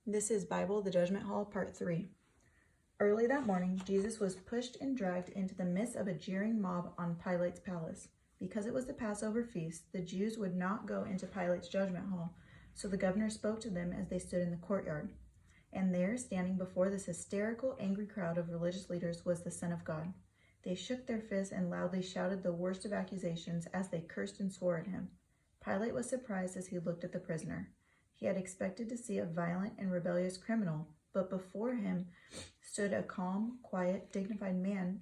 This is Bible-Judgement Hall, Part 3. Early that morning, Jesus was pushed and dragged into the midst of a jeering mob on Pilate's palace. Because it was the Passover feast, the Jews would not go into Pilate's judgment hall, so the governor spoke to them as they stood in the courtyard. And there, standing before this hysterical, angry crowd of religious leaders, was the Son of God. They shook their fists and loudly shouted the worst of accusations as they cursed and swore at him. Pilate was surprised as he looked at the prisoner. He had expected to see a violent and rebellious criminal, but before him stood a calm, quiet, dignified man,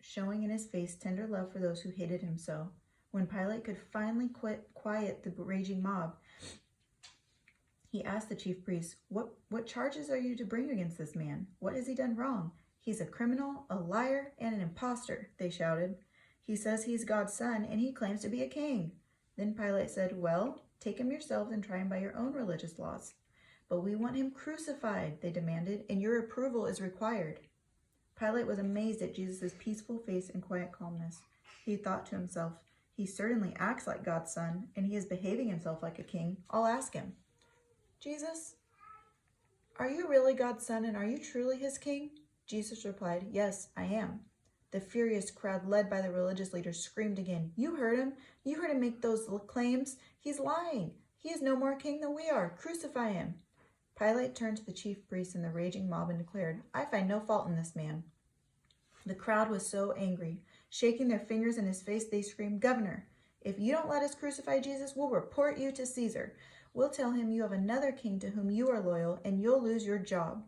showing in his face tender love for those who hated him so. When Pilate could finally quiet the raging mob, he asked the chief priests, What charges are you to bring against this man? What has he done wrong? He's a criminal, a liar, and an impostor, they shouted. He says he's God's son, and he claims to be a king. Then Pilate said, Well, take him yourselves and try him by your own religious laws. But we want him crucified, they demanded, and your approval is required. Pilate was amazed at Jesus' peaceful face and quiet calmness. He thought to himself, he certainly acts like God's son, and he is behaving himself like a king. I'll ask him. Jesus, are you really God's son, and are you truly his king? Jesus replied, Yes, I am. The furious crowd led by the religious leaders screamed again, You heard him. You heard him make those claims. He's lying. He is no more king than we are. Crucify him. Pilate turned to the chief priests and the raging mob and declared, I find no fault in this man. The crowd was so angry. Shaking their fingers in his face, they screamed, Governor, if you don't let us crucify Jesus, we'll report you to Caesar. We'll tell him you have another king to whom you are loyal, and you'll lose your job.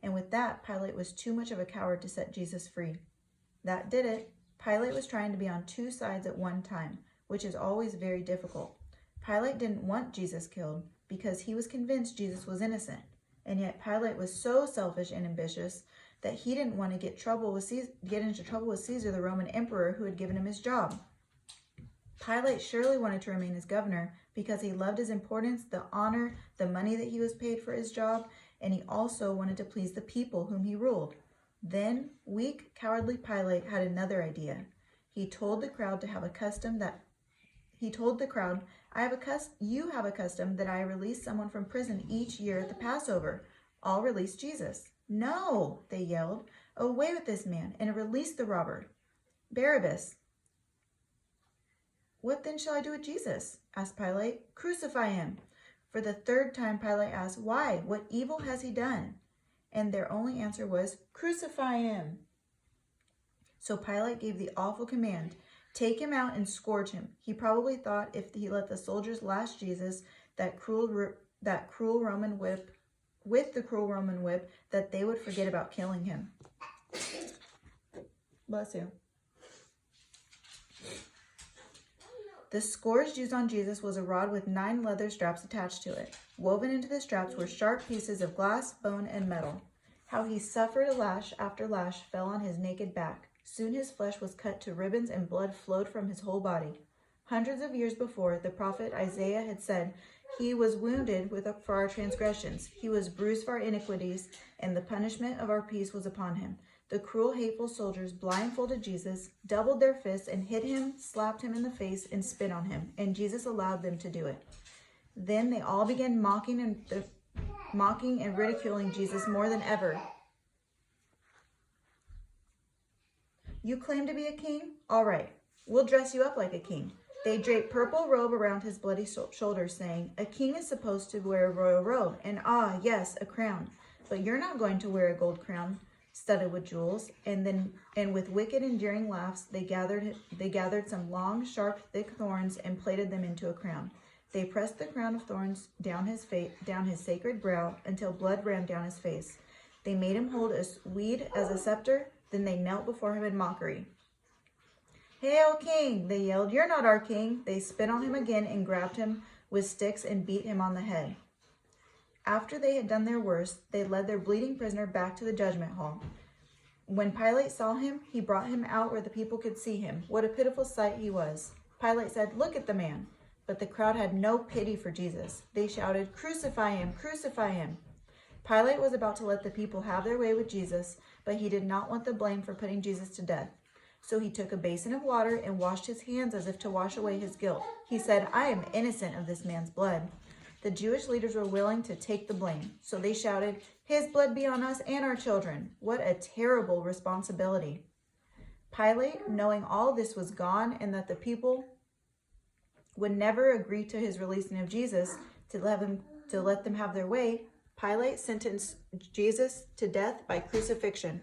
And with that, Pilate was too much of a coward to set Jesus free. That did it. Pilate was trying to be on two sides at one time, which is always very difficult. Pilate didn't want Jesus killed because he was convinced Jesus was innocent. And yet Pilate was so selfish and ambitious that he didn't want to get into trouble with Caesar, the Roman emperor who had given him his job. Pilate surely wanted to remain as governor because he loved his importance, the honor, the money that he was paid for his job, and he also wanted to please the people whom he ruled. Then, weak, cowardly Pilate had another idea. He told the crowd you have a custom that I release someone from prison each year at the Passover. I'll release Jesus. No, they yelled. Away with this man and release the robber, Barabbas. What then shall I do with Jesus? Asked Pilate. Crucify him. For the third time, Pilate asked, Why? What evil has he done? And their only answer was, Crucify him. So Pilate gave the awful command, Take him out and scourge him. He probably thought if he let the soldiers lash Jesus, that cruel Roman whip, that they would forget about killing him. Bless you. The scourge used on Jesus was a rod with 9 leather straps attached to it. Woven into the straps were sharp pieces of glass, bone, and metal. How he suffered lash after lash fell on his naked back. Soon his flesh was cut to ribbons and blood flowed from his whole body. Hundreds of years before, the prophet Isaiah had said, He was wounded for our transgressions. He was bruised for our iniquities, and the punishment of our peace was upon him. The cruel, hateful soldiers blindfolded Jesus, doubled their fists, and hit him, slapped him in the face, and spit on him, and Jesus allowed them to do it. Then they all began mocking and ridiculing Jesus more than ever. You claim to be a king? All right, we'll dress you up like a king. They draped purple robe around his bloody shoulders, saying, A king is supposed to wear a royal robe, and yes, a crown. But you're not going to wear a gold crown studded with jewels. And with wicked and jeering laughs, they gathered some long, sharp, thick thorns and plaited them into a crown. They pressed the crown of thorns down his sacred brow until blood ran down his face. They made him hold a reed as a scepter. Then they knelt before him in mockery. Hail, king, they yelled. You're not our king. They spit on him again and grabbed him with sticks and beat him on the head. After they had done their worst, they led their bleeding prisoner back to the judgment hall. When Pilate saw him, he brought him out where the people could see him. What a pitiful sight he was. Pilate said, Look at the man. But the crowd had no pity for Jesus. They shouted, Crucify him, crucify him. Pilate was about to let the people have their way with Jesus, but he did not want the blame for putting Jesus to death. So he took a basin of water and washed his hands as if to wash away his guilt. He said, I am innocent of this man's blood. The Jewish leaders were willing to take the blame, so they shouted, "His blood be on us and our children." What a terrible responsibility. Pilate, knowing all this was gone and that the people would never agree to his releasing of Jesus to let them have their way, Pilate sentenced Jesus to death by crucifixion.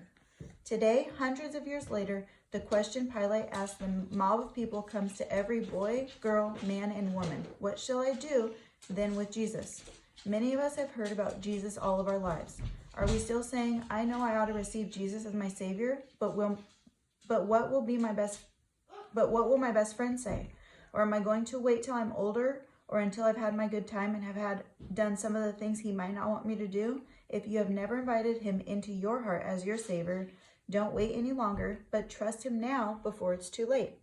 Today, hundreds of years later, the question Pilate asked the mob of people comes to every boy, girl, man, and woman. What shall I do then with Jesus? Many of us have heard about Jesus all of our lives. Are we still saying, I know I ought to receive Jesus as my Savior, but what will my best friend say? Or am I going to wait till I'm older or until I've had my good time and have done some of the things he might not want me to do? If you have never invited him into your heart as your Savior, don't wait any longer, but trust him now before it's too late.